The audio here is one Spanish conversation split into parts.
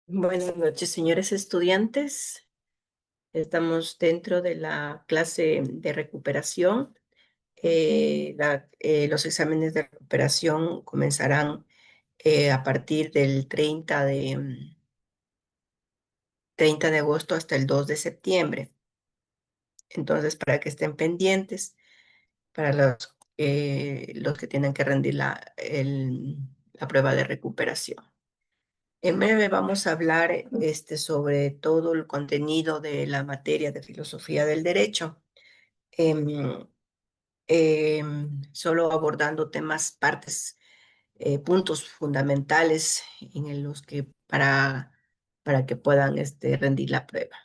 Buenas noches, señores estudiantes. Estamos dentro de la clase de recuperación. Los exámenes de recuperación comenzarán a partir del 30 de agosto hasta el 2 de septiembre. Entonces, para que estén pendientes, para los que tienen que rendir la prueba de recuperación. En breve vamos a hablar sobre todo el contenido de la materia de filosofía del derecho, em, solo abordando puntos fundamentales los que para que puedan rendir la prueba.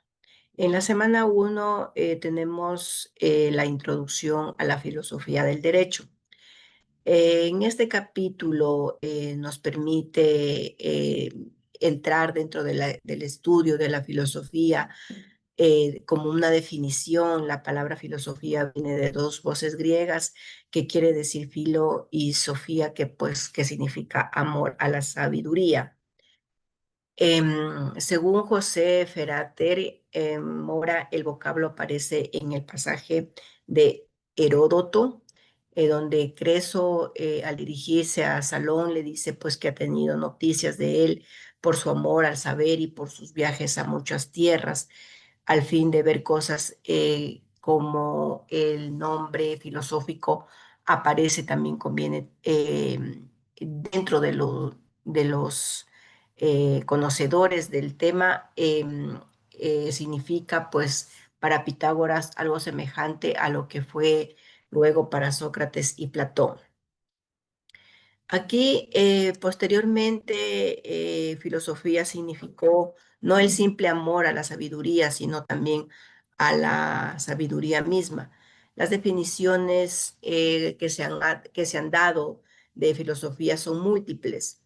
En la semana 1 tenemos la introducción a la filosofía del derecho. En este capítulo nos permite entrar dentro del estudio de la filosofía como una definición. La palabra filosofía viene de dos voces griegas que quiere decir filo y sofía, que significa amor a la sabiduría. Según José Ferrater Mora, el vocablo aparece en el pasaje de Heródoto, donde Creso, al dirigirse a Salón, le dice pues que ha tenido noticias de él por su amor al saber y por sus viajes a muchas tierras, al fin de ver cosas como el nombre filosófico aparece también conviene dentro de los conocedores del tema. Significa pues para Pitágoras algo semejante a lo que fue luego para Sócrates y Platón. Aquí, posteriormente, filosofía significó no el simple amor a la sabiduría, sino también a la sabiduría misma. Las definiciones que se han dado de filosofía son múltiples,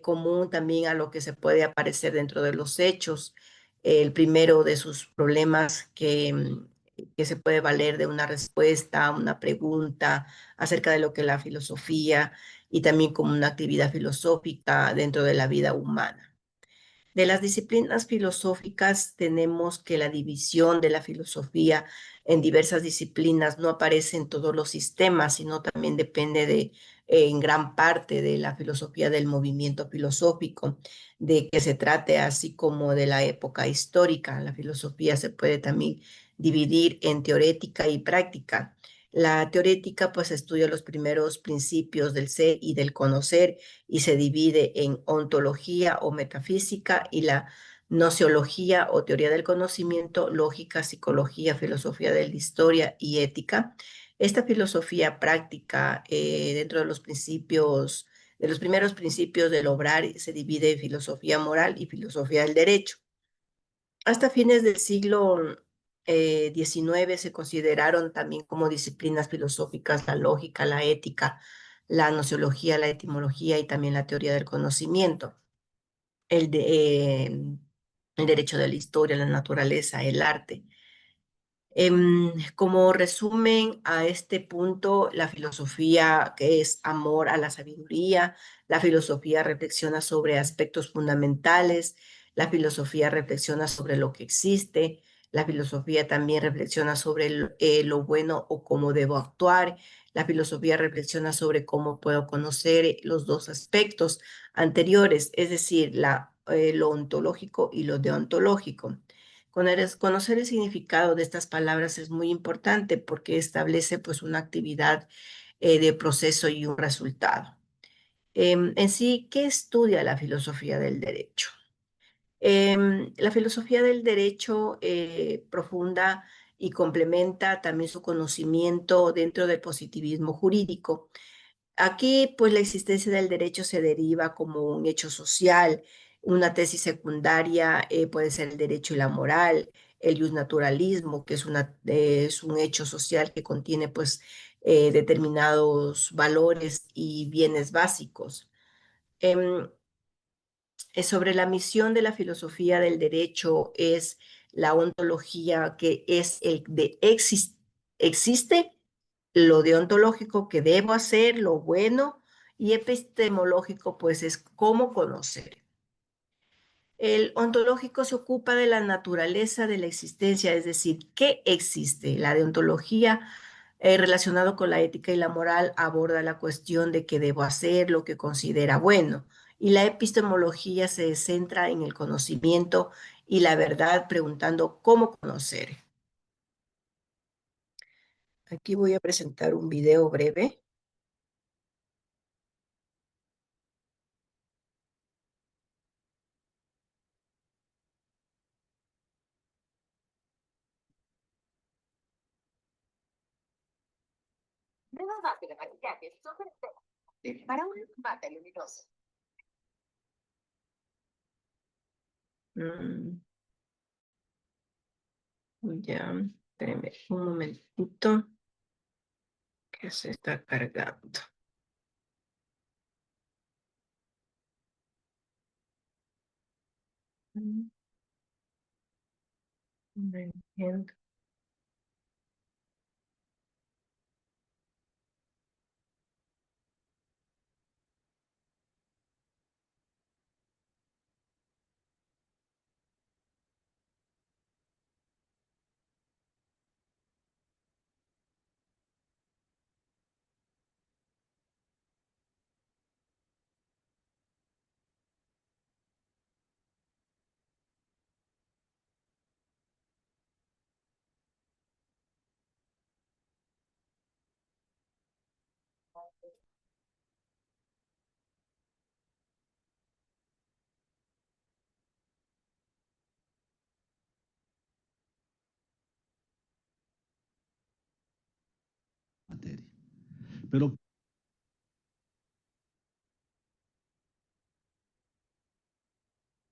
común también a lo que se puede aparecer dentro de los hechos. El primero de sus problemas que se puede valer de una respuesta, una pregunta acerca de lo que la filosofía y también como una actividad filosófica dentro de la vida humana. De las disciplinas filosóficas tenemos que la división de la filosofía en diversas disciplinas no aparece en todos los sistemas, sino también depende en gran parte de la filosofía del movimiento filosófico, de que se trate así como de la época histórica. La filosofía se puede también dividir en teorética y práctica. La teorética pues estudia los primeros principios del ser y del conocer y se divide en ontología o metafísica y la nociología o teoría del conocimiento, lógica, psicología, filosofía de la historia y ética. Esta filosofía práctica dentro de los primeros principios del obrar, se divide en filosofía moral y filosofía del derecho. Hasta fines del siglo XIX se consideraron también como disciplinas filosóficas la lógica, la ética, la nociología, la etimología y también la teoría del conocimiento, el, de, eh, el derecho de la historia, la naturaleza, el arte. Como resumen a este punto, la filosofía, que es amor a la sabiduría, la filosofía reflexiona sobre aspectos fundamentales, la filosofía reflexiona sobre lo que existe, la filosofía también reflexiona sobre lo bueno o cómo debo actuar, la filosofía reflexiona sobre cómo puedo conocer los dos aspectos anteriores, es decir, lo ontológico y lo deontológico. Conocer el significado de estas palabras es muy importante porque establece pues una actividad de proceso y un resultado. En sí, ¿qué estudia la filosofía del derecho? La filosofía del derecho profunda y complementa también su conocimiento dentro del positivismo jurídico. Aquí, pues, la existencia del derecho se deriva como un hecho social. Una tesis secundaria puede ser el derecho y la moral, el justnaturalismo, que es un hecho social que contiene, pues, determinados valores y bienes básicos. Em, Sobre la misión de la filosofía del derecho es la ontología, que es existe lo deontológico que debo hacer, lo bueno, y epistemológico, pues es cómo conocer. El ontológico se ocupa de la naturaleza de la existencia, es decir, ¿qué existe? La deontología, relacionado con la ética y la moral, aborda la cuestión de qué debo hacer, lo que considera bueno. Y la epistemología se centra en el conocimiento y la verdad, preguntando cómo conocer. Aquí voy a presentar un video breve. Para un mate luminoso. Mm, ya, espérenme un momentito que se está cargando. Mm, no entiendo. Materia. Pero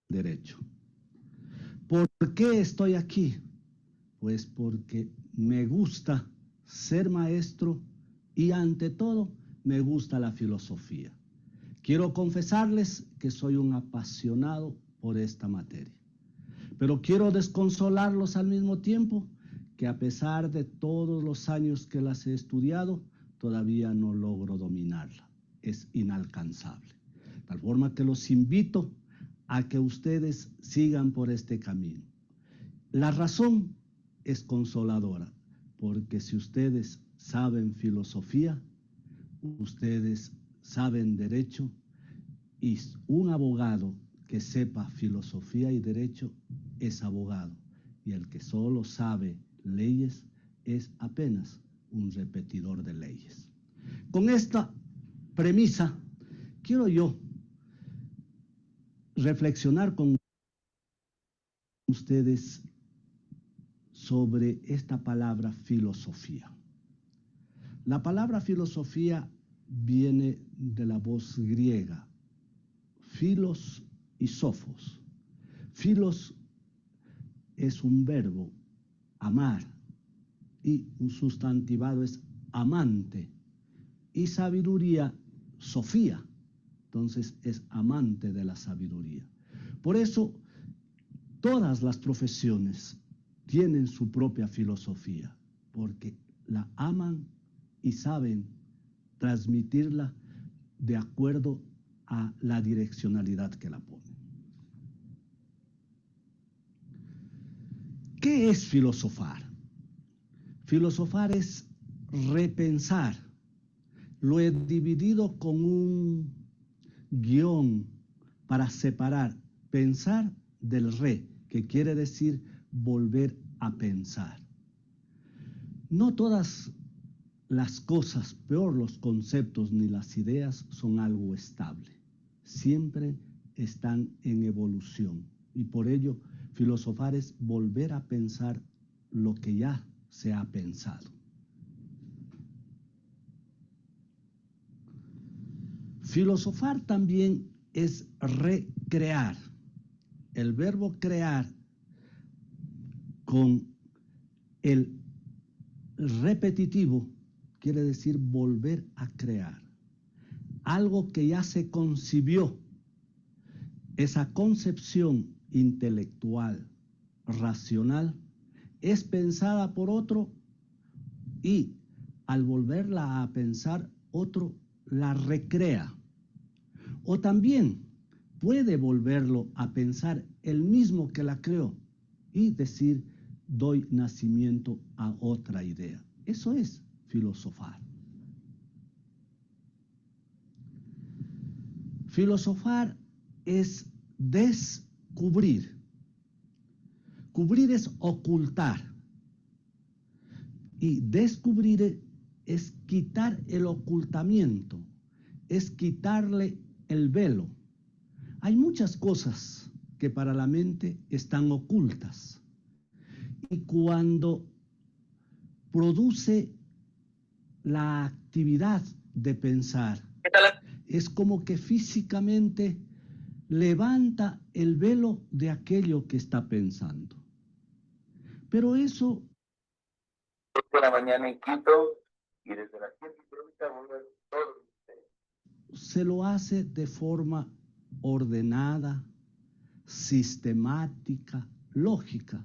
derecho. ¿Por qué estoy aquí? Pues porque me gusta ser maestro y ante todo me gusta la filosofía. Quiero confesarles que soy un apasionado por esta materia, pero quiero desconsolarlos al mismo tiempo que a pesar de todos los años que las he estudiado, todavía no logro dominarla. Es inalcanzable. De tal forma que los invito a que ustedes sigan por este camino. La razón es consoladora, porque si ustedes saben filosofía, ustedes saben derecho, y un abogado que sepa filosofía y derecho es abogado, y el que solo sabe leyes es apenas un repetidor de leyes. Con esta premisa, quiero yo reflexionar con ustedes sobre esta palabra filosofía. La palabra filosofía viene de la voz griega, filos y sofos. Filos es un verbo, amar, y un sustantivado es amante, y sabiduría, Sofía. Entonces es amante de la sabiduría. Por eso todas las profesiones tienen su propia filosofía, porque la aman y saben transmitirla de acuerdo a la direccionalidad que la ponen. ¿Qué es filosofar? Filosofar es repensar. Lo he dividido con un guión para separar pensar del que quiere decir volver a pensar. No todas las cosas, peor los conceptos ni las ideas, son algo estable. Siempre están en evolución y por ello filosofar es volver a pensar lo que ya se ha pensado. Filosofar también es recrear. El verbo crear con el repetitivo quiere decir volver a crear. Algo que ya se concibió, esa concepción intelectual, racional, es pensada por otro y al volverla a pensar otro la recrea. O también puede volverlo a pensar el mismo que la creó y decir, doy nacimiento a otra idea. Eso es filosofar. Filosofar es descubrir. Cubrir es ocultar. Y descubrir es quitar el ocultamiento, es quitarle el velo. Hay muchas cosas que para la mente están ocultas. Y cuando produce la actividad de pensar, es como que físicamente levanta el velo de aquello que está pensando. Pero eso de la mañana en Quito y desde las 7:30 volver todos ustedes. se lo hace de forma ordenada, sistemática, lógica.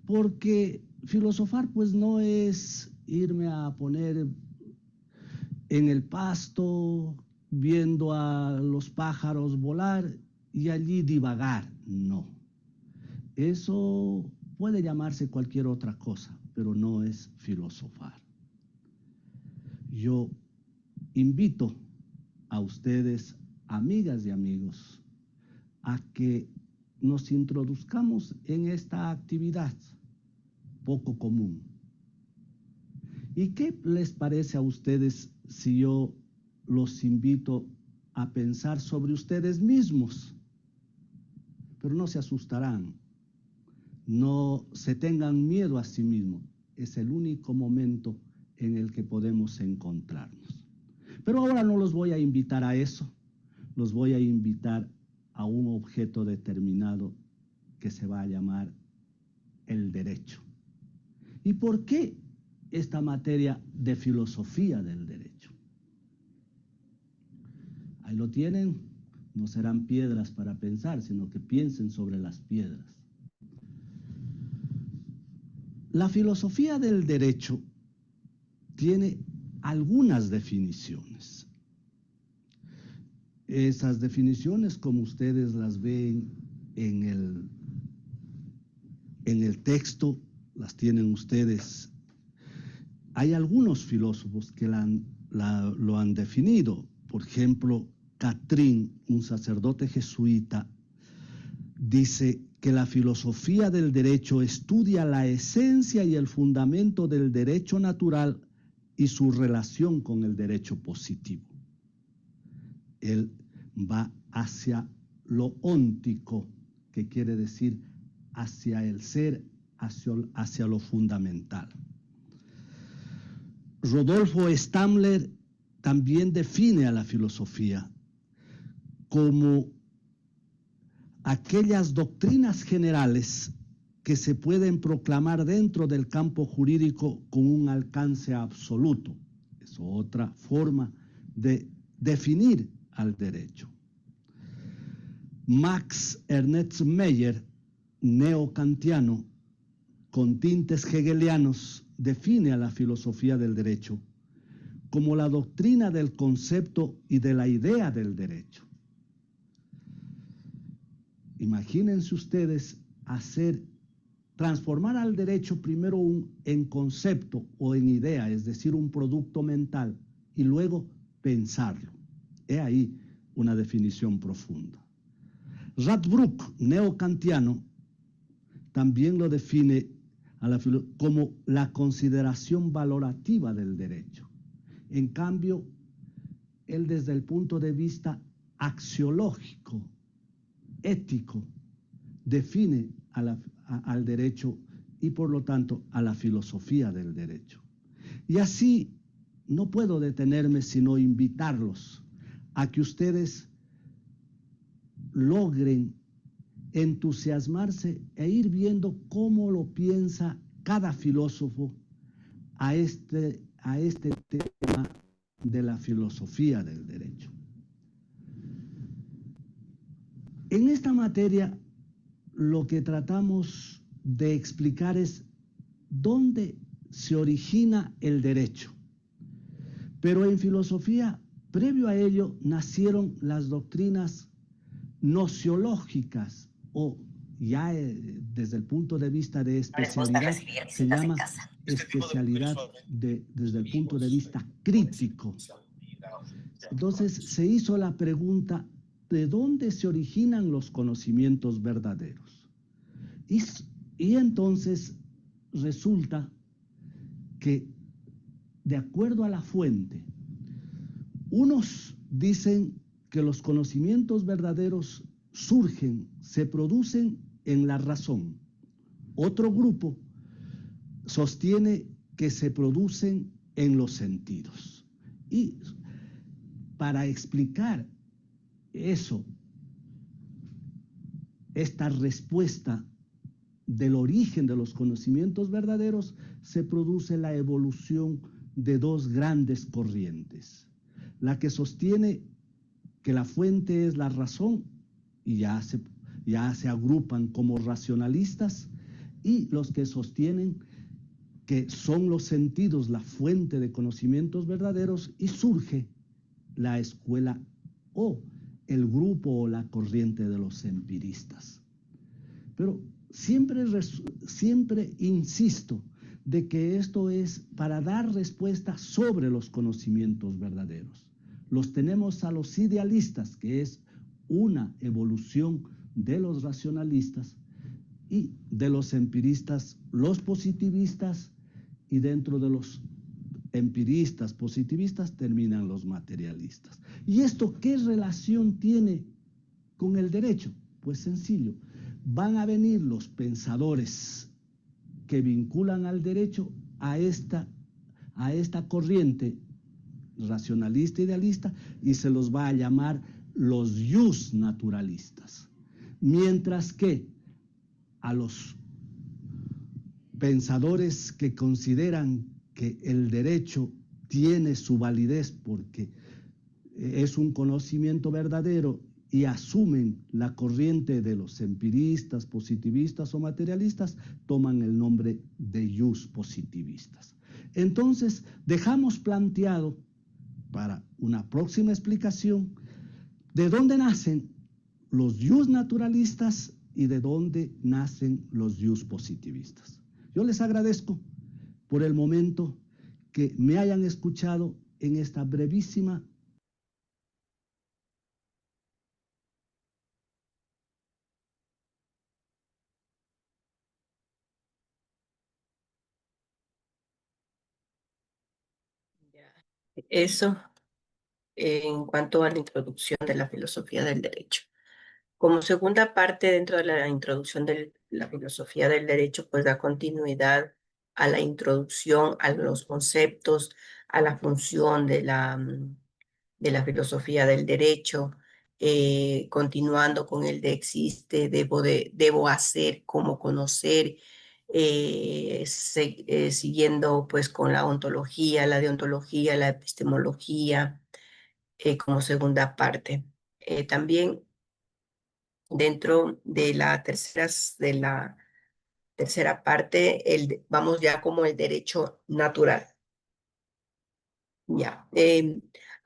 Porque filosofar pues no es irme a poner en el pasto viendo a los pájaros volar y allí divagar. No. Eso puede llamarse cualquier otra cosa, pero no es filosofar. Yo invito a ustedes, amigas y amigos, a que nos introduzcamos en esta actividad poco común. ¿Y qué les parece a ustedes si yo los invito a pensar sobre ustedes mismos? Pero no se asustarán, no se tengan miedo a sí mismos. Es el único momento en el que podemos encontrarnos. Pero ahora no los voy a invitar a eso, los voy a invitar a un objeto determinado que se va a llamar el derecho. ¿Y por qué esta materia de filosofía del derecho? Ahí lo tienen, no serán piedras para pensar, sino que piensen sobre las piedras. La filosofía del derecho tiene algunas definiciones. Esas definiciones, como ustedes las ven en el texto, las tienen ustedes. Hay algunos filósofos que lo han definido. Por ejemplo, Catrín, un sacerdote jesuita, dice que la filosofía del derecho estudia la esencia y el fundamento del derecho natural y su relación con el derecho positivo. Él va hacia lo óntico, que quiere decir hacia el ser, hacia lo fundamental. Rodolfo Stammler también define a la filosofía como aquellas doctrinas generales que se pueden proclamar dentro del campo jurídico con un alcance absoluto. Es otra forma de definir al derecho. Max Ernst Meyer, neokantiano, con tintes hegelianos, define a la filosofía del derecho como la doctrina del concepto y de la idea del derecho. Imagínense ustedes transformar al derecho primero en concepto o en idea, es decir, un producto mental, y luego pensarlo. He ahí una definición profunda. Radbruch, neokantiano, también lo define como la consideración valorativa del derecho. En cambio, él desde el punto de vista axiológico, ético, define al derecho y por lo tanto a la filosofía del derecho. Y así no puedo detenerme sino invitarlos a que ustedes logren entusiasmarse e ir viendo cómo lo piensa cada filósofo a este tema de la filosofía del derecho. En esta materia lo que tratamos de explicar es dónde se origina el derecho. Pero en filosofía, previo a ello, nacieron las doctrinas nociológicas o ya desde el punto de vista de especialidad, se llama especialidad desde el punto de vista crítico. Entonces se hizo la pregunta, ¿de dónde se originan los conocimientos verdaderos? Y entonces resulta que, de acuerdo a la fuente, unos dicen que los conocimientos verdaderos surgen, se producen en la razón. Otro grupo sostiene que se producen en los sentidos. Y para explicar eso, esta respuesta del origen de los conocimientos verdaderos, se produce la evolución de dos grandes corrientes. La que sostiene que la fuente es la razón, y ya se agrupan como racionalistas, y los que sostienen que son los sentidos la fuente de conocimientos verdaderos, y surge la escuela o el grupo o la corriente de los empiristas. Pero siempre insisto de que esto es para dar respuesta sobre los conocimientos verdaderos. Los tenemos a los idealistas, que es una evolución de los racionalistas, y de los empiristas, los positivistas, y dentro de los empiristas, positivistas, terminan los materialistas. ¿Y esto qué relación tiene con el derecho? Pues sencillo. Van a venir los pensadores que vinculan al derecho a esta corriente racionalista idealista, y se los va a llamar los jus naturalistas. Mientras que a los pensadores que consideran que el derecho tiene su validez porque es un conocimiento verdadero, y asumen la corriente de los empiristas, positivistas o materialistas, toman el nombre de jus positivistas. Entonces, dejamos planteado para una próxima explicación de dónde nacen los jus naturalistas y de dónde nacen los jus positivistas. Yo les agradezco por el momento que me hayan escuchado en esta brevísima Eso en cuanto a la introducción de la filosofía del derecho. Como segunda parte dentro de la introducción de la filosofía del derecho, pues da continuidad a la introducción, a los conceptos, a la función de la filosofía del derecho, continuando con el de existe, debo hacer, cómo conocer, siguiendo pues con la ontología, la deontología, la epistemología, como segunda parte. También dentro de la tercera parte, vamos ya como el derecho natural. Ya.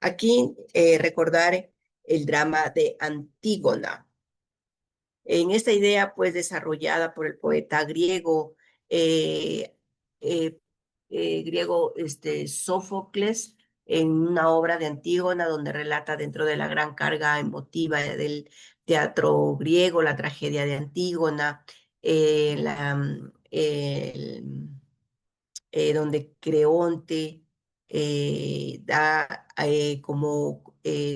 Aquí recordar el drama de Antígona. En esta idea, pues, desarrollada por el poeta griego, eh, eh, Sófocles, en una obra de Antígona, donde relata dentro de la gran carga emotiva del teatro griego, la tragedia de Antígona, donde Creonte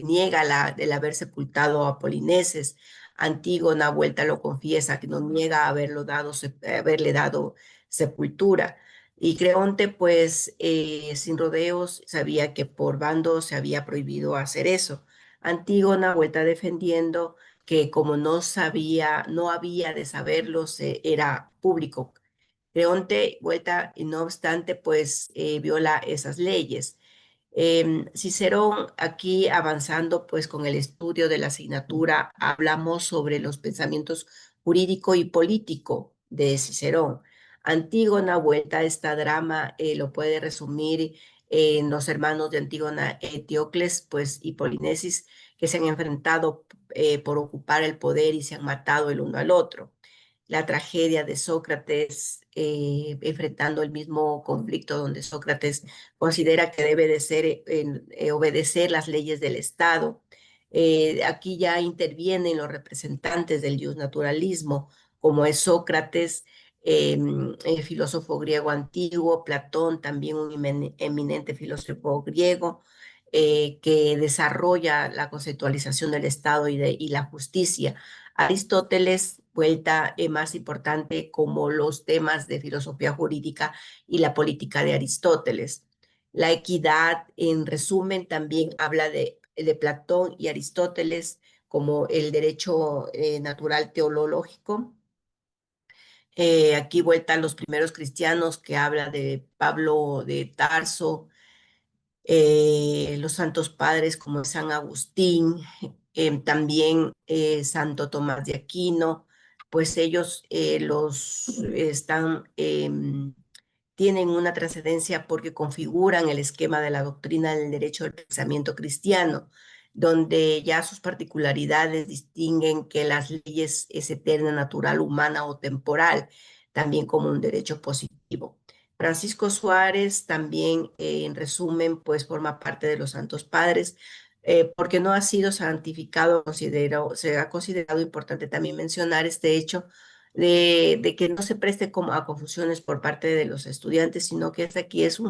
niega el haber sepultado a Polineses. Antígona vuelta lo confiesa, que no niega haberle dado sepultura. Y Creonte, pues, sin rodeos, sabía que por bando se había prohibido hacer eso. Antígona vuelta defendiendo que como no sabía, no había de saberlo, era público. Creonte, vuelta, y no obstante, pues viola esas leyes. Cicerón, aquí avanzando pues con el estudio de la asignatura, hablamos sobre los pensamientos jurídico y político de Cicerón. Antígona, vuelta a esta drama, lo puede resumir en los hermanos de Antígona, Eteocles, pues, y Polinesis, que se han enfrentado por ocupar el poder y se han matado el uno al otro. La tragedia de Sócrates enfrentando el mismo conflicto donde Sócrates considera que debe de ser obedecer las leyes del Estado. Aquí ya intervienen los representantes del naturalismo, como es Sócrates, el filósofo griego antiguo, Platón, también un eminente filósofo griego, que desarrolla la conceptualización del Estado y la justicia. Aristóteles, vuelta más importante como los temas de filosofía jurídica y la política de Aristóteles. La equidad, en resumen, también habla de Platón y Aristóteles como el derecho natural teológico. Aquí vuelta a los primeros cristianos que habla de Pablo de Tarso, los santos padres como San Agustín, también Santo Tomás de Aquino, pues ellos los están tienen una trascendencia porque configuran el esquema de la doctrina del derecho del pensamiento cristiano, donde ya sus particularidades distinguen que las leyes es eterna, natural, humana o temporal, también como un derecho positivo. Francisco Suárez también, en resumen, pues forma parte de los Santos Padres, porque no ha sido santificado, se ha considerado importante también mencionar este hecho de que no se preste como a confusiones por parte de los estudiantes, sino que aquí es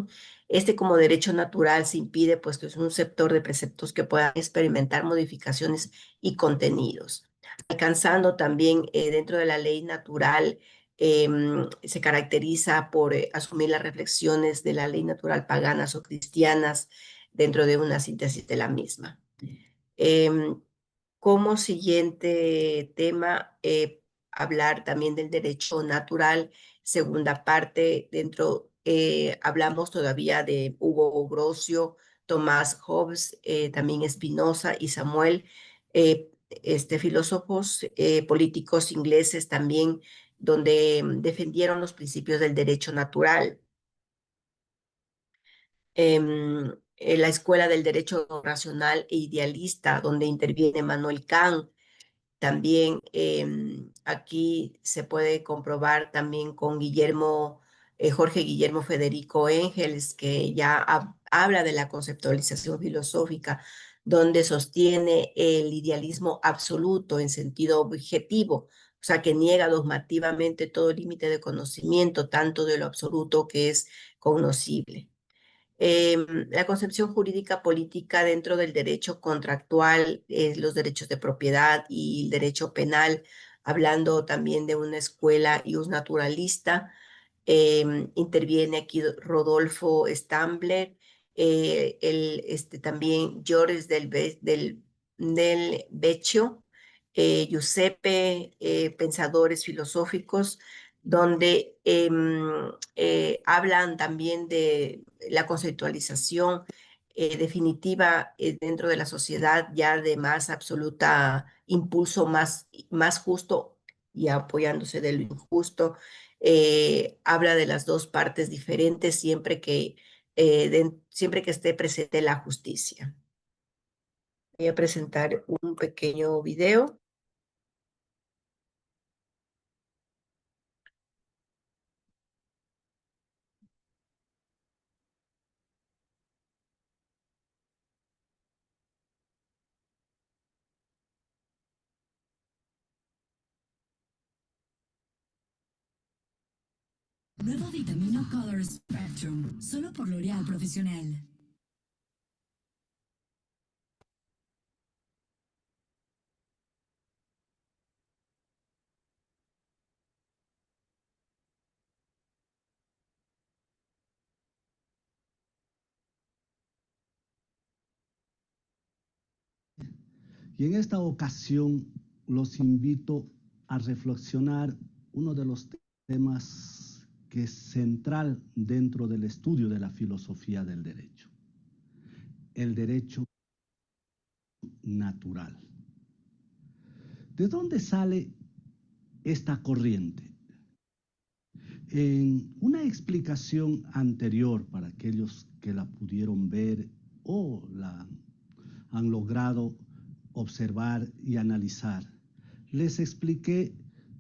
este como derecho natural se impide, pues que es un sector de preceptos que puedan experimentar modificaciones y contenidos. Alcanzando también dentro de la ley natural, se caracteriza por asumir las reflexiones de la ley natural paganas o cristianas dentro de una síntesis de la misma. Como siguiente tema, hablar también del derecho natural, segunda parte, dentro hablamos todavía de Hugo Grocio, Tomás Hobbes, también Spinoza y Samuel, filósofos políticos ingleses también, donde defendieron los principios del derecho natural. En la Escuela del Derecho Racional e Idealista, donde interviene Manuel Kant. También aquí se puede comprobar también con Jorge Guillermo Federico Engels, que ya habla de la conceptualización filosófica, donde sostiene el idealismo absoluto en sentido objetivo, o sea, que niega dogmativamente todo límite de conocimiento, tanto de lo absoluto que es cognoscible. La concepción jurídica política dentro del derecho contractual, los derechos de propiedad y el derecho penal, hablando también de una escuela naturalista. Interviene aquí Rodolfo Stambler, también Georges del Vecchio, Giuseppe, pensadores filosóficos, donde hablan también de la conceptualización definitiva dentro de la sociedad ya de más absoluta impulso, más justo y apoyándose de lo injusto. Habla de las dos partes diferentes siempre que esté presente la justicia. Voy a presentar un pequeño video. Nuevo Vitamino Color Spectrum, solo por L'Oréal Profesional. Y en esta ocasión los invito a reflexionar uno de los temas que es central dentro del estudio de la filosofía del derecho, el derecho natural. ¿De dónde sale esta corriente? En una explicación anterior, para aquellos que la pudieron ver o la han logrado observar y analizar, les expliqué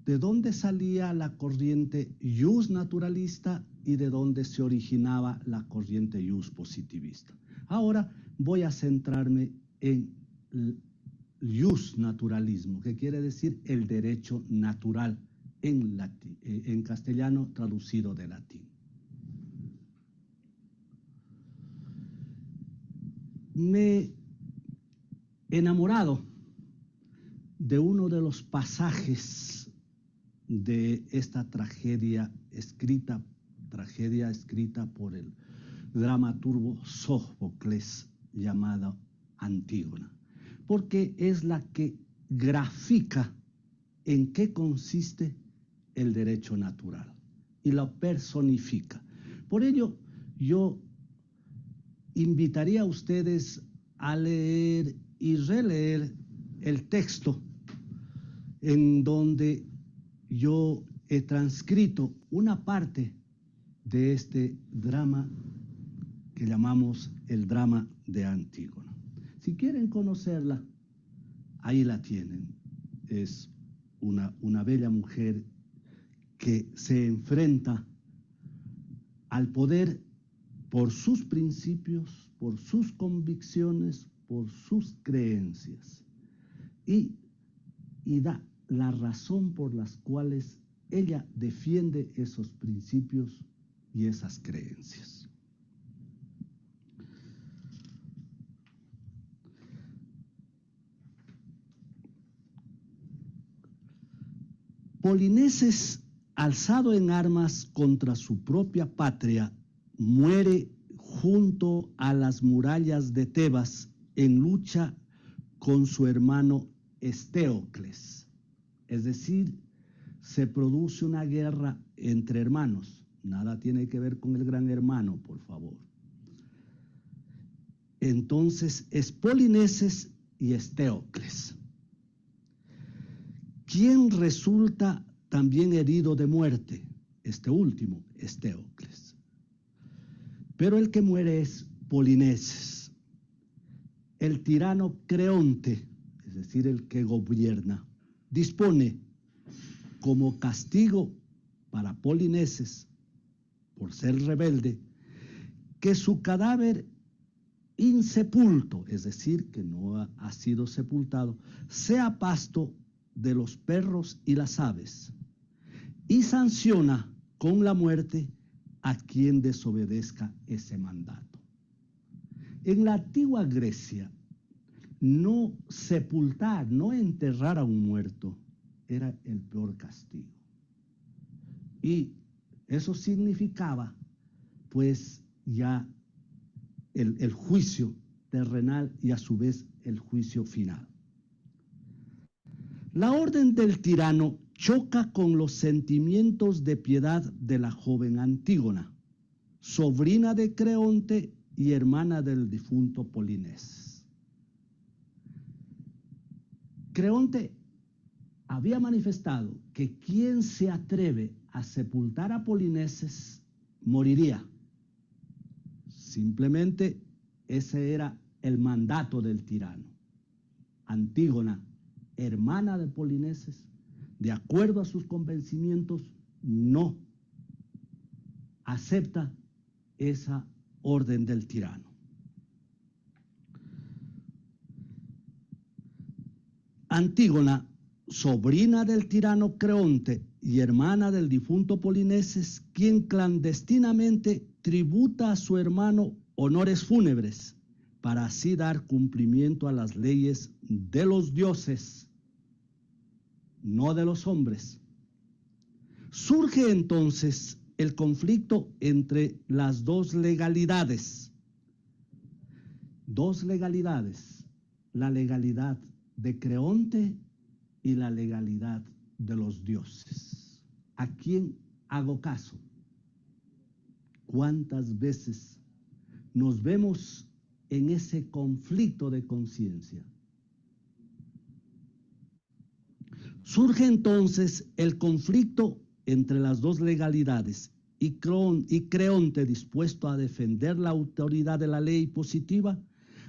de dónde salía la corriente Jus naturalista y de dónde se originaba la corriente Jus positivista. Ahora voy a centrarme en el Jus naturalismo, que quiere decir el derecho natural en castellano traducido de latín. Me he enamorado de uno de los pasajes de esta tragedia escrita por el dramaturgo Sófocles, llamada Antígona, porque es la que grafica en qué consiste el derecho natural y lo personifica. Por ello, yo invitaría a ustedes a leer y releer el texto en donde yo he transcrito una parte de este drama que llamamos el drama de Antígona. Si quieren conocerla, ahí la tienen. Es una bella mujer que se enfrenta al poder por sus principios, por sus convicciones, por sus creencias, y da la razón por las cuales ella defiende esos principios y esas creencias. Polinices, alzado en armas contra su propia patria, muere junto a las murallas de Tebas en lucha con su hermano Estéocles. Es decir, se produce una guerra entre hermanos. Nada tiene que ver con el gran hermano, por favor. Entonces es Polinices y Estéocles, quien resulta también herido de muerte, este último, Estéocles. Pero el que muere es Polinices. El tirano Creonte, es decir, el que gobierna, dispone como castigo para Polinices, por ser rebelde, que su cadáver insepulto, es decir, que no ha sido sepultado, sea pasto de los perros y las aves, y sanciona con la muerte a quien desobedezca ese mandato. En la antigua Grecia, no sepultar, no enterrar a un muerto era el peor castigo. Y eso significaba, pues, ya el juicio terrenal y a su vez el juicio final. La orden del tirano choca con los sentimientos de piedad de la joven Antígona, sobrina de Creonte y hermana del difunto Polinices. Creonte había manifestado que quien se atreve a sepultar a Polinices moriría. Simplemente ese era el mandato del tirano. Antígona, hermana de Polinices, de acuerdo a sus convencimientos, no acepta esa orden del tirano. Antígona, sobrina del tirano Creonte y hermana del difunto Polinices, quien clandestinamente tributa a su hermano honores fúnebres para así dar cumplimiento a las leyes de los dioses, no de los hombres. Surge entonces el conflicto entre las dos legalidades. Dos legalidades, la legalidad de Creonte y la legalidad de los dioses. ¿A quién hago caso? ¿Cuántas veces nos vemos en ese conflicto de conciencia? Surge entonces el conflicto entre las dos legalidades y Creonte dispuesto a defender la autoridad de la ley positiva,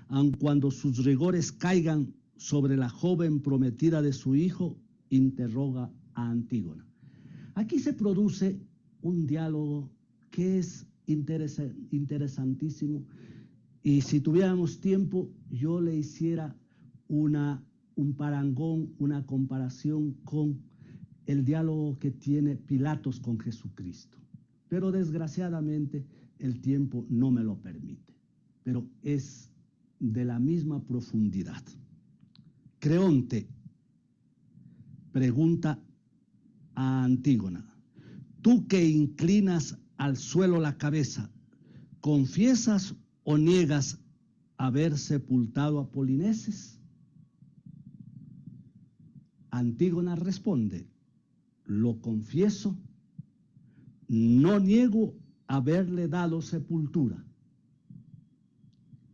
aun cuando sus rigores caigan sobre la joven prometida de su hijo, interroga a Antígona. Aquí se produce un diálogo que es interesantísimo, y si tuviéramos tiempo yo le hiciera un parangón, una comparación con el diálogo que tiene Pilatos con Jesucristo. Pero desgraciadamente el tiempo no me lo permite. Pero es de la misma profundidad. Creonte pregunta a Antígona: tú que inclinas al suelo la cabeza, ¿confiesas o niegas haber sepultado a Polinices? Antígona responde: lo confieso, no niego haberle dado sepultura.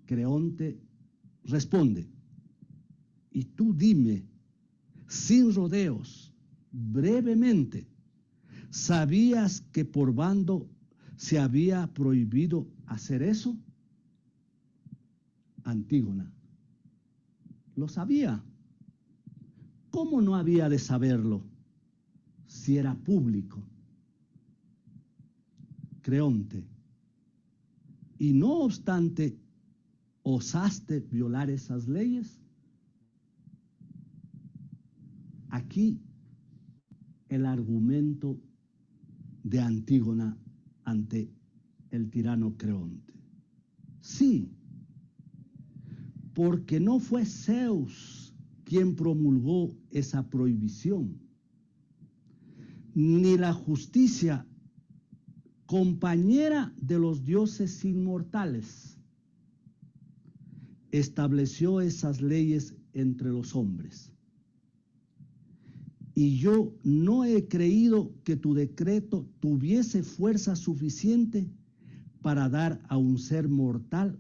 Creonte responde: y tú dime, sin rodeos, brevemente, ¿sabías que por bando se había prohibido hacer eso? Antígona: lo sabía. ¿Cómo no había de saberlo si era público? Creonte: y no obstante, ¿osaste violar esas leyes? Aquí el argumento de Antígona ante el tirano Creonte. Sí, porque no fue Zeus quien promulgó esa prohibición, ni la justicia, compañera de los dioses inmortales, estableció esas leyes entre los hombres. Y yo no he creído que tu decreto tuviese fuerza suficiente para dar a un ser mortal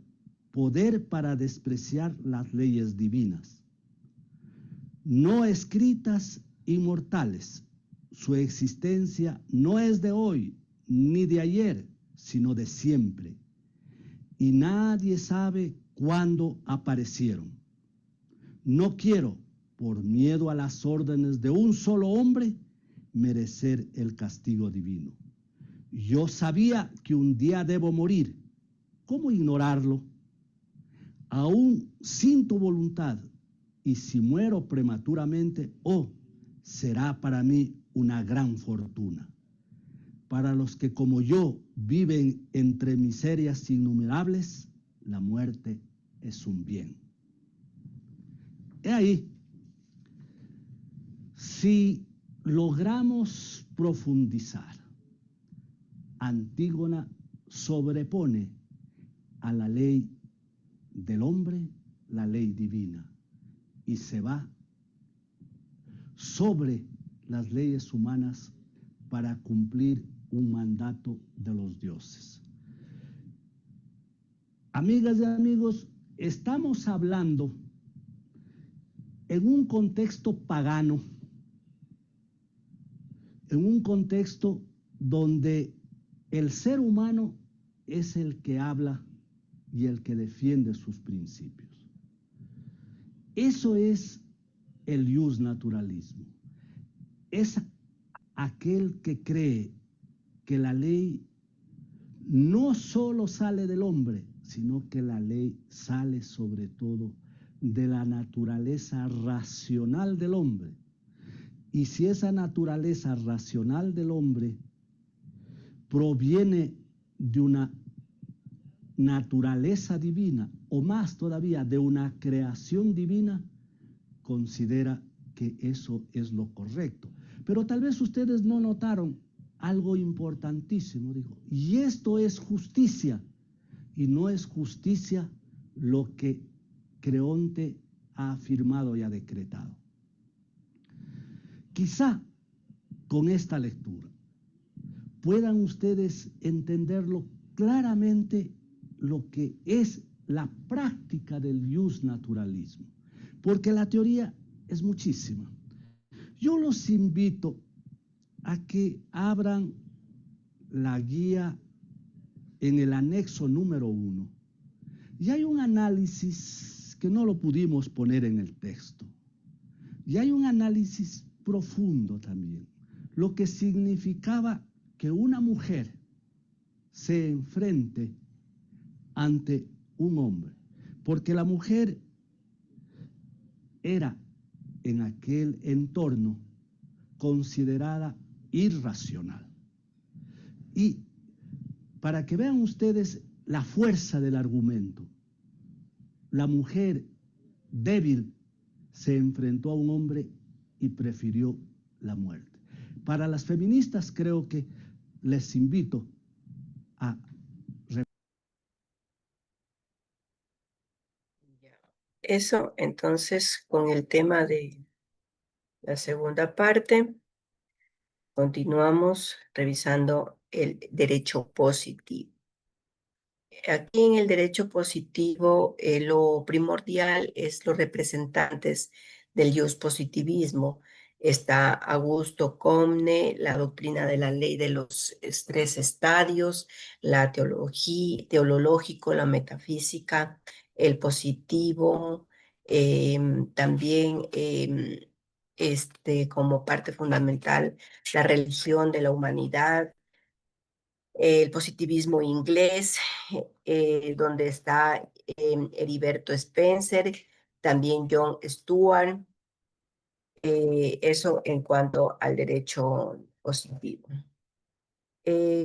poder para despreciar las leyes divinas, no escritas, inmortales. Su existencia no es de hoy ni de ayer, sino de siempre, y nadie sabe cuándo aparecieron. No quiero, por miedo a las órdenes de un solo hombre, merecer el castigo divino. Yo sabía que un día debo morir. ¿Cómo ignorarlo? Aún sin tu voluntad, y si muero prematuramente, será para mí una gran fortuna. Para los que como yo viven entre miserias innumerables, la muerte es un bien. He ahí, si logramos profundizar, Antígona sobrepone a la ley del hombre la ley divina y se va sobre las leyes humanas para cumplir un mandato de los dioses. Amigas y amigos, estamos hablando en un contexto pagano, en un contexto donde el ser humano es el que habla y el que defiende sus principios. Eso es el iusnaturalismo. Es aquel que cree que la ley no solo sale del hombre, sino que la ley sale sobre todo de la naturaleza racional del hombre. Y si esa naturaleza racional del hombre proviene de una naturaleza divina, o más todavía de una creación divina, considera que eso es lo correcto. Pero tal vez ustedes no notaron algo importantísimo, dijo, y esto es justicia, y no es justicia lo que Creonte ha afirmado y ha decretado. Quizá con esta lectura puedan ustedes entenderlo claramente lo que es la práctica del iusnaturalismo, porque la teoría es muchísima. Yo los invito a que abran la guía en el anexo número 1. Y hay un análisis que no lo pudimos poner en el texto. Y hay un análisis profundo también. Lo que significaba que una mujer se enfrente ante un hombre. Porque la mujer era en aquel entorno considerada irracional. Y para que vean ustedes la fuerza del argumento, la mujer débil se enfrentó a un hombre y prefirió la muerte. Para las feministas creo que les invito a... Eso, entonces, con el tema de la segunda parte, continuamos revisando el derecho positivo. Aquí en el derecho positivo, lo primordial es los representantes del positivismo. Está Augusto Comte, la doctrina de la ley de los tres estadios, la teología, teológico, la metafísica, el positivo, también como parte fundamental la religión de la humanidad, el positivismo inglés, donde está Heriberto Spencer, también John Stuart, eso en cuanto al derecho positivo.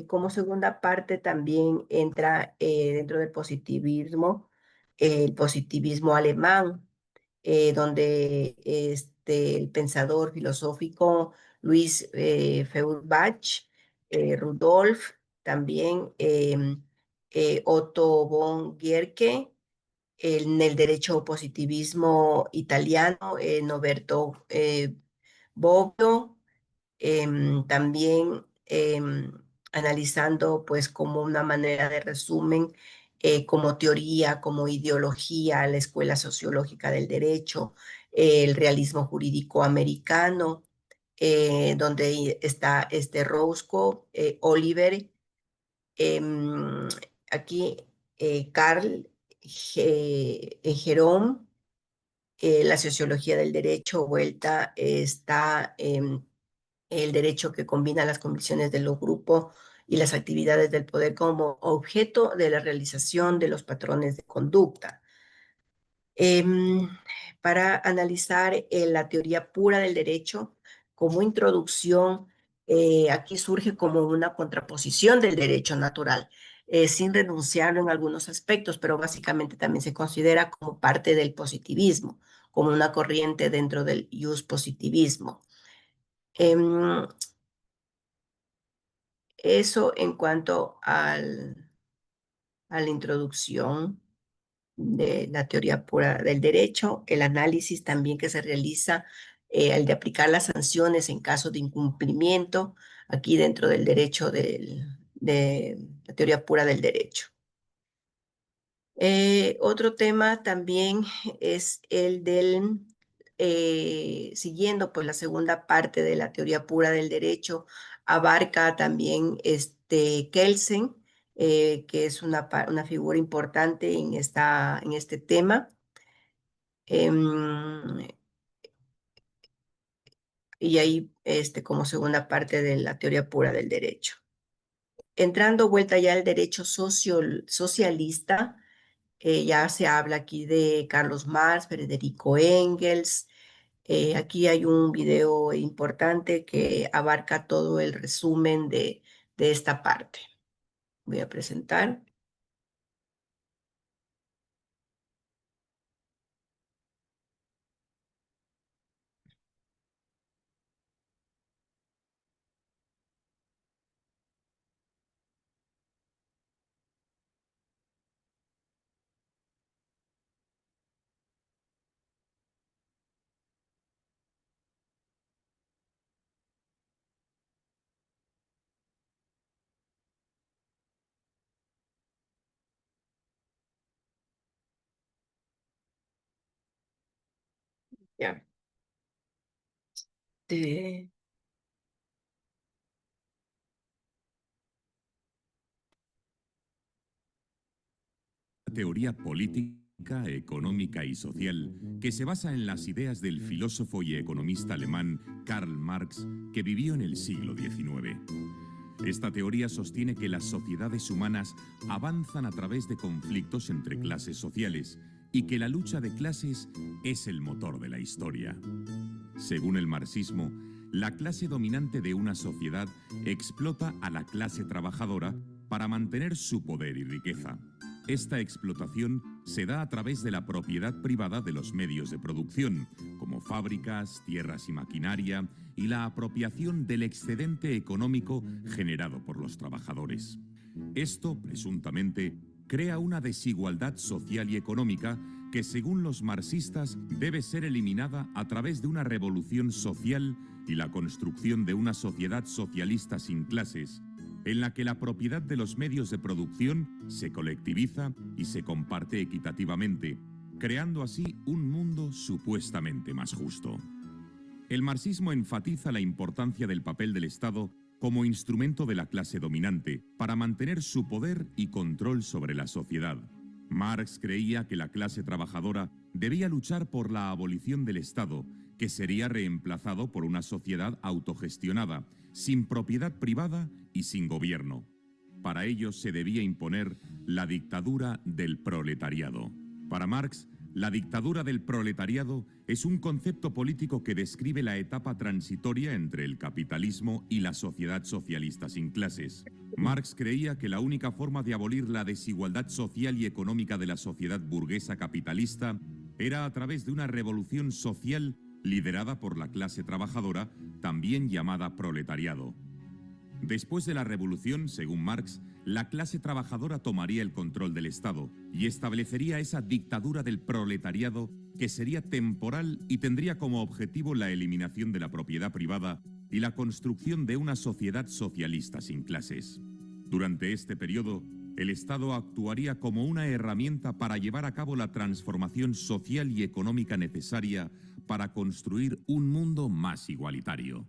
Como segunda parte también entra dentro del positivismo el positivismo alemán, donde el pensador filosófico Luis Feuerbach, Rudolf, también Otto von Guercke, en el derecho positivismo italiano, Norberto Bobbio, también analizando pues como una manera de resumen, como teoría, como ideología, la escuela sociológica del derecho, el realismo jurídico americano, donde está Roscoe, Oliver, em, aquí Carl Jerome, la sociología del derecho, vuelta, está el derecho que combina las convicciones de los grupos y las actividades del poder como objeto de la realización de los patrones de conducta. Em, para analizar la teoría pura del derecho como introducción, aquí surge como una contraposición del derecho natural, sin renunciarlo en algunos aspectos, pero básicamente también se considera como parte del positivismo, como una corriente dentro del positivismo. Eso en cuanto a la introducción de la teoría pura del derecho, el análisis también que se realiza, el de aplicar las sanciones en caso de incumplimiento, aquí dentro del derecho de la teoría pura del derecho. Otro tema también es el del, siguiendo pues la segunda parte de la teoría pura del derecho, abarca también Kelsen, que es una figura importante en este tema. Em, y ahí como segunda parte de la teoría pura del derecho. Entrando vuelta ya al derecho socialista, ya se habla aquí de Carlos Marx, Federico Engels. Aquí hay un video importante que abarca todo el resumen de esta parte. Voy a presentar. Ya. teoría política, económica y social que se basa en las ideas del filósofo y economista alemán Karl Marx, que vivió en el siglo XIX. Esta teoría sostiene que las sociedades humanas avanzan a través de conflictos entre clases sociales y que la lucha de clases es el motor de la historia. Según el marxismo, la clase dominante de una sociedad explota a la clase trabajadora para mantener su poder y riqueza. Esta explotación se da a través de la propiedad privada de los medios de producción, como fábricas, tierras y maquinaria, y la apropiación del excedente económico generado por los trabajadores. Esto, presuntamente, crea una desigualdad social y económica que, según los marxistas, debe ser eliminada a través de una revolución social y la construcción de una sociedad socialista sin clases, en la que la propiedad de los medios de producción se colectiviza y se comparte equitativamente, creando así un mundo supuestamente más justo. El marxismo enfatiza la importancia del papel del Estado como instrumento de la clase dominante para mantener su poder y control sobre la sociedad. Marx creía que la clase trabajadora debía luchar por la abolición del Estado, que sería reemplazado por una sociedad autogestionada, sin propiedad privada y sin gobierno. Para ello se debía imponer la dictadura del proletariado. Para Marx, la dictadura del proletariado es un concepto político que describe la etapa transitoria entre el capitalismo y la sociedad socialista sin clases. Marx creía que la única forma de abolir la desigualdad social y económica de la sociedad burguesa capitalista era a través de una revolución social liderada por la clase trabajadora, también llamada proletariado. Después de la revolución, según Marx, la clase trabajadora tomaría el control del Estado y establecería esa dictadura del proletariado que sería temporal y tendría como objetivo la eliminación de la propiedad privada y la construcción de una sociedad socialista sin clases. Durante este periodo, el Estado actuaría como una herramienta para llevar a cabo la transformación social y económica necesaria para construir un mundo más igualitario.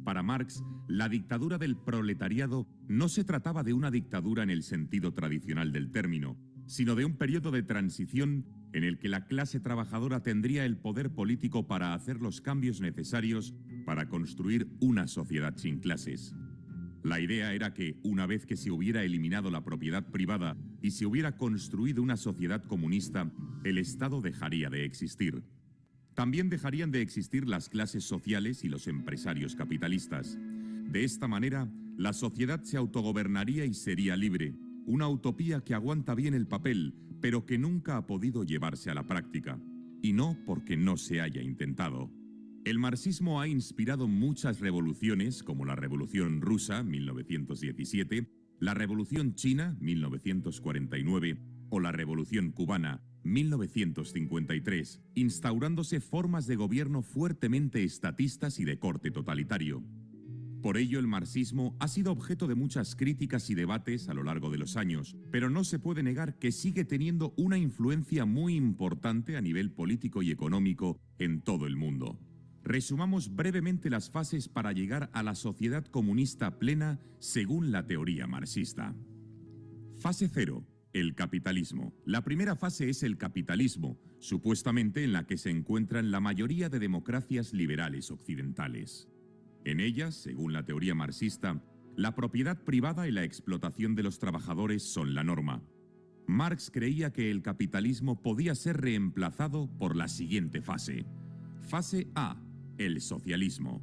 Para Marx, la dictadura del proletariado no se trataba de una dictadura en el sentido tradicional del término, sino de un periodo de transición en el que la clase trabajadora tendría el poder político para hacer los cambios necesarios para construir una sociedad sin clases. La idea era que, una vez que se hubiera eliminado la propiedad privada y se hubiera construido una sociedad comunista, el Estado dejaría de existir. También dejarían de existir las clases sociales y los empresarios capitalistas. De esta manera, la sociedad se autogobernaría y sería libre, una utopía que aguanta bien el papel, pero que nunca ha podido llevarse a la práctica, y no porque no se haya intentado. El marxismo ha inspirado muchas revoluciones, como la Revolución Rusa, 1917, la Revolución China, 1949, o la Revolución Cubana, 1953, instaurándose formas de gobierno fuertemente estatistas y de corte totalitario. Por ello, el marxismo ha sido objeto de muchas críticas y debates a lo largo de los años, pero no se puede negar que sigue teniendo una influencia muy importante a nivel político y económico en todo el mundo. Resumamos brevemente las fases para llegar a la sociedad comunista plena según la teoría marxista. Fase 0. El capitalismo. La primera fase es el capitalismo, supuestamente en la que se encuentran la mayoría de democracias liberales occidentales. En ellas, según la teoría marxista, la propiedad privada y la explotación de los trabajadores son la norma. Marx creía que el capitalismo podía ser reemplazado por la siguiente fase. Fase A. El socialismo.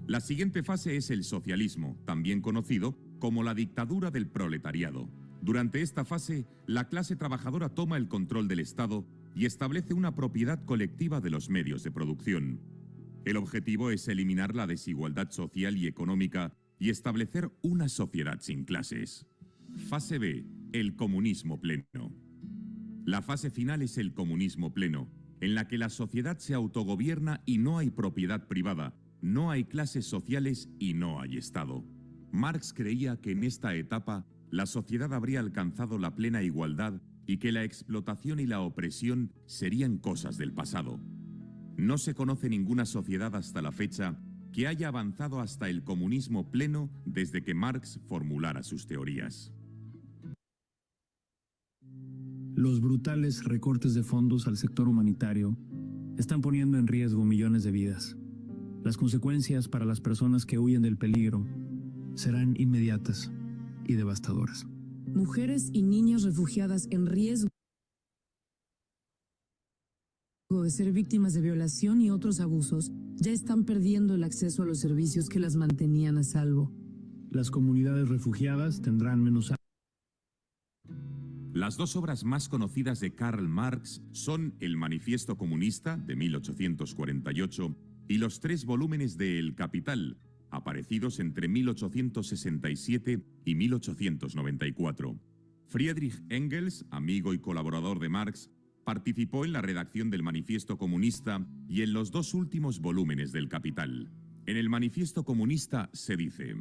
La siguiente fase es el socialismo, también conocido como la dictadura del proletariado. Durante esta fase, la clase trabajadora toma el control del Estado y establece una propiedad colectiva de los medios de producción. El objetivo es eliminar la desigualdad social y económica y establecer una sociedad sin clases. Fase B. El comunismo pleno. La fase final es el comunismo pleno, en la que la sociedad se autogobierna y no hay propiedad privada, no hay clases sociales y no hay Estado. Marx creía que en esta etapa la sociedad habría alcanzado la plena igualdad y que la explotación y la opresión serían cosas del pasado. No se conoce ninguna sociedad hasta la fecha que haya avanzado hasta el comunismo pleno desde que Marx formulara sus teorías. Los brutales recortes de fondos al sector humanitario están poniendo en riesgo millones de vidas. Las consecuencias para las personas que huyen del peligro serán inmediatas y devastadoras. Mujeres y niñas refugiadas en riesgo de ser víctimas de violación y otros abusos ya están perdiendo el acceso a los servicios que las mantenían a salvo. Las comunidades refugiadas tendrán menos. Las dos obras más conocidas de Karl Marx son El Manifiesto Comunista, de 1848, y los 3 volúmenes de El Capital, aparecidos entre 1867 y 1894. Friedrich Engels, amigo y colaborador de Marx, participó en la redacción del Manifiesto Comunista y en los 2 últimos volúmenes del Capital. En el Manifiesto Comunista se dice: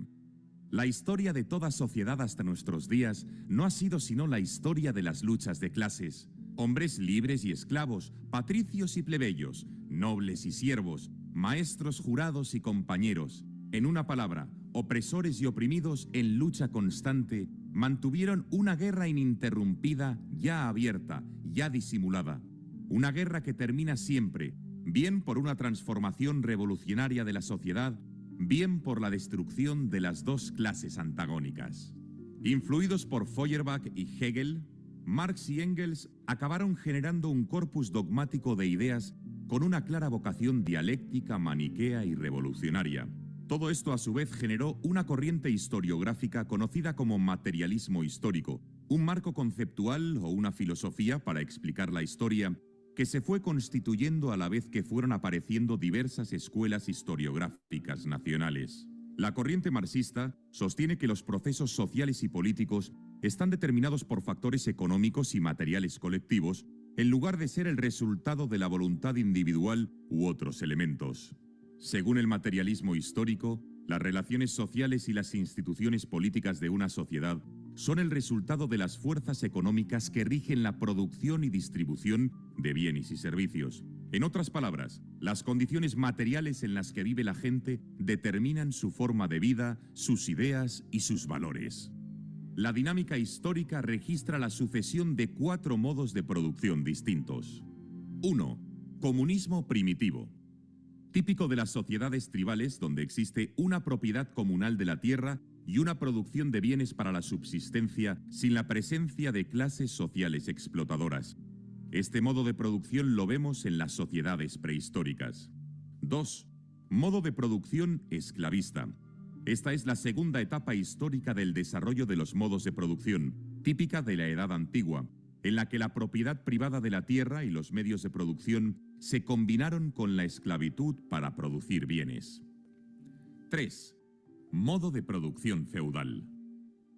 la historia de toda sociedad hasta nuestros días no ha sido sino la historia de las luchas de clases. Hombres libres y esclavos, patricios y plebeyos, nobles y siervos, maestros, jurados y compañeros. En una palabra, opresores y oprimidos en lucha constante, mantuvieron una guerra ininterrumpida, ya abierta, ya disimulada. Una guerra que termina siempre, bien por una transformación revolucionaria de la sociedad, bien por la destrucción de las 2 clases antagónicas. Influidos por Feuerbach y Hegel, Marx y Engels acabaron generando un corpus dogmático de ideas con una clara vocación dialéctica, maniquea y revolucionaria. Todo esto a su vez generó una corriente historiográfica conocida como materialismo histórico, un marco conceptual o una filosofía para explicar la historia que se fue constituyendo a la vez que fueron apareciendo diversas escuelas historiográficas nacionales. La corriente marxista sostiene que los procesos sociales y políticos están determinados por factores económicos y materiales colectivos, en lugar de ser el resultado de la voluntad individual u otros elementos. Según el materialismo histórico, las relaciones sociales y las instituciones políticas de una sociedad son el resultado de las fuerzas económicas que rigen la producción y distribución de bienes y servicios. En otras palabras, las condiciones materiales en las que vive la gente determinan su forma de vida, sus ideas y sus valores. La dinámica histórica registra la sucesión de 4 modos de producción distintos. 1. Comunismo primitivo. Típico de las sociedades tribales donde existe una propiedad comunal de la tierra y una producción de bienes para la subsistencia sin la presencia de clases sociales explotadoras. Este modo de producción lo vemos en las sociedades prehistóricas. 2. Modo de producción esclavista. Esta es la segunda etapa histórica del desarrollo de los modos de producción, típica de la Edad Antigua, en la que la propiedad privada de la tierra y los medios de producción se combinaron con la esclavitud para producir bienes. 3. Modo de producción feudal.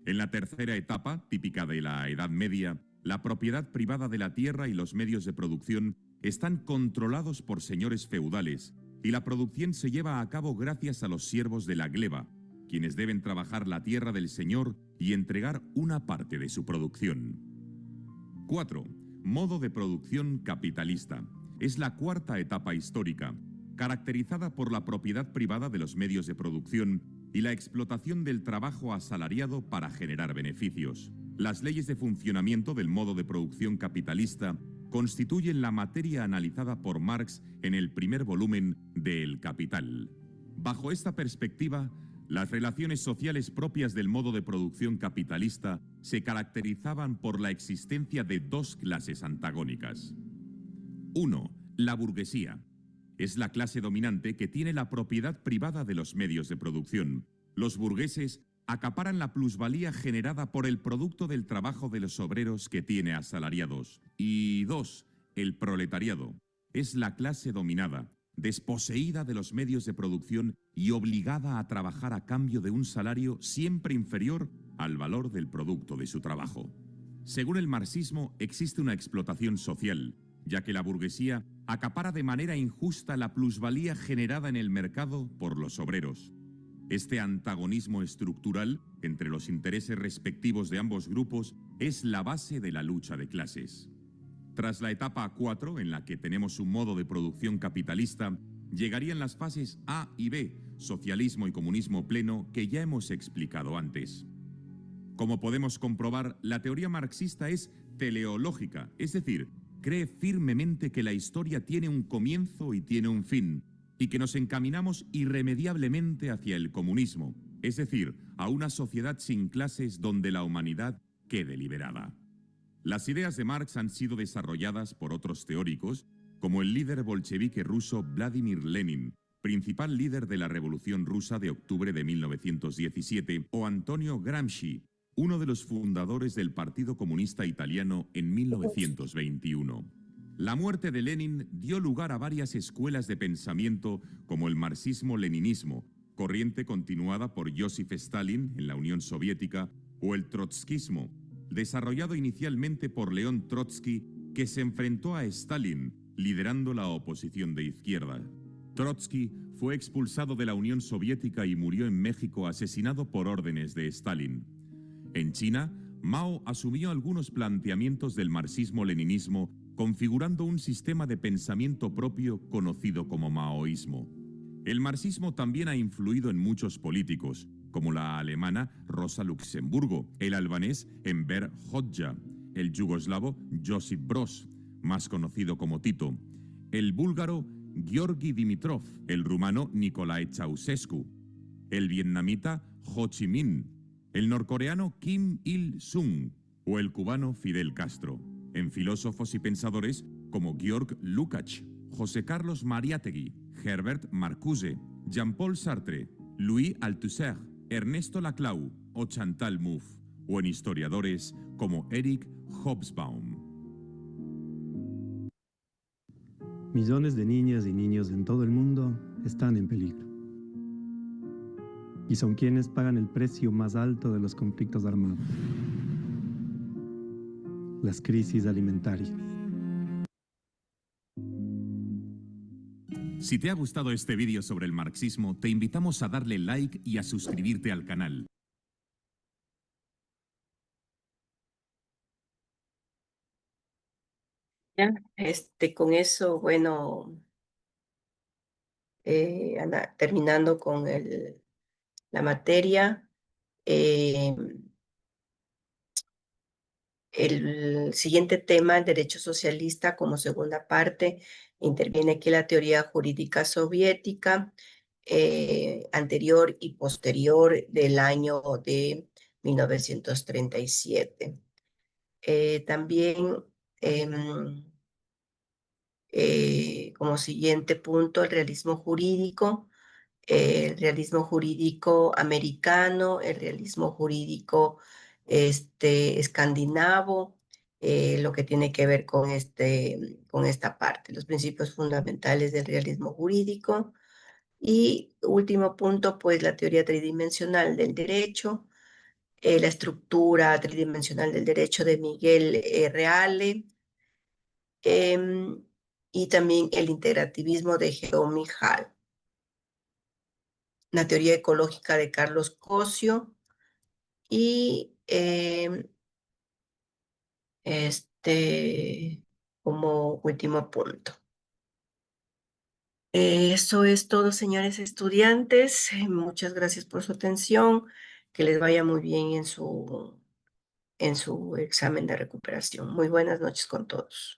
En la tercera etapa, típica de la Edad Media, la propiedad privada de la tierra y los medios de producción están controlados por señores feudales y la producción se lleva a cabo gracias a los siervos de la gleba, quienes deben trabajar la tierra del señor y entregar una parte de su producción. 4. Modo de producción capitalista. Es la cuarta etapa histórica, caracterizada por la propiedad privada de los medios de producción y la explotación del trabajo asalariado para generar beneficios. Las leyes de funcionamiento del modo de producción capitalista constituyen la materia analizada por Marx en el primer volumen de El Capital. Bajo esta perspectiva, las relaciones sociales propias del modo de producción capitalista se caracterizaban por la existencia de 2 clases antagónicas. 1. La burguesía. Es la clase dominante que tiene la propiedad privada de los medios de producción. Los burgueses acaparan la plusvalía generada por el producto del trabajo de los obreros que tiene asalariados. Y 2. El proletariado. Es la clase dominada, desposeída de los medios de producción y obligada a trabajar a cambio de un salario siempre inferior al valor del producto de su trabajo. Según el marxismo, existe una explotación social, ya que la burguesía acapara de manera injusta la plusvalía generada en el mercado por los obreros. Este antagonismo estructural entre los intereses respectivos de ambos grupos es la base de la lucha de clases. Tras la etapa 4, en la que tenemos un modo de producción capitalista, llegarían las fases A y B, socialismo y comunismo pleno, que ya hemos explicado antes. Como podemos comprobar, la teoría marxista es teleológica, es decir, cree firmemente que la historia tiene un comienzo y tiene un fin, y que nos encaminamos irremediablemente hacia el comunismo, es decir, a una sociedad sin clases donde la humanidad quede liberada. Las ideas de Marx han sido desarrolladas por otros teóricos, como el líder bolchevique ruso Vladimir Lenin, principal líder de la Revolución Rusa de octubre de 1917, o Antonio Gramsci, uno de los fundadores del Partido Comunista Italiano en 1921. La muerte de Lenin dio lugar a varias escuelas de pensamiento como el marxismo-leninismo, corriente continuada por Joseph Stalin en la Unión Soviética, o el trotskismo, desarrollado inicialmente por León Trotsky, que se enfrentó a Stalin, liderando la oposición de izquierda. Trotsky fue expulsado de la Unión Soviética y murió en México asesinado por órdenes de Stalin. En China, Mao asumió algunos planteamientos del marxismo-leninismo, configurando un sistema de pensamiento propio conocido como maoísmo. El marxismo también ha influido en muchos políticos, como la alemana Rosa Luxemburgo, el albanés Enver Hoxha, el yugoslavo Josip Broz, más conocido como Tito, el búlgaro Georgi Dimitrov, el rumano Nicolae Ceausescu, el vietnamita Ho Chi Minh, el norcoreano Kim Il-sung o el cubano Fidel Castro, en filósofos y pensadores como Georg Lukács, José Carlos Mariátegui, Herbert Marcuse, Jean-Paul Sartre, Louis Althusser, Ernesto Laclau o Chantal Mouffe, o en historiadores como Eric Hobsbawm. Millones de niñas y niños en todo el mundo están en peligro. Y son quienes pagan el precio más alto de los conflictos armados. Las crisis alimentarias. Si te ha gustado este vídeo sobre el marxismo, te invitamos a darle like y a suscribirte al canal. Ya, con eso, bueno, terminando con la materia, el siguiente tema, el derecho socialista, como segunda parte, interviene aquí la teoría jurídica soviética, anterior y posterior del año de 1937. También, como siguiente punto, el realismo jurídico americano, el realismo jurídico escandinavo, lo que tiene que ver con esta parte, los principios fundamentales del realismo jurídico. Y último punto, pues la teoría tridimensional del derecho, la estructura tridimensional del derecho de Miguel Reale, y también el integrativismo de Jerome Hall, la teoría ecológica de Carlos Cosio y como último punto. Eso es todo, señores estudiantes. Muchas gracias por su atención. Que les vaya muy bien en su examen de recuperación. Muy buenas noches con todos.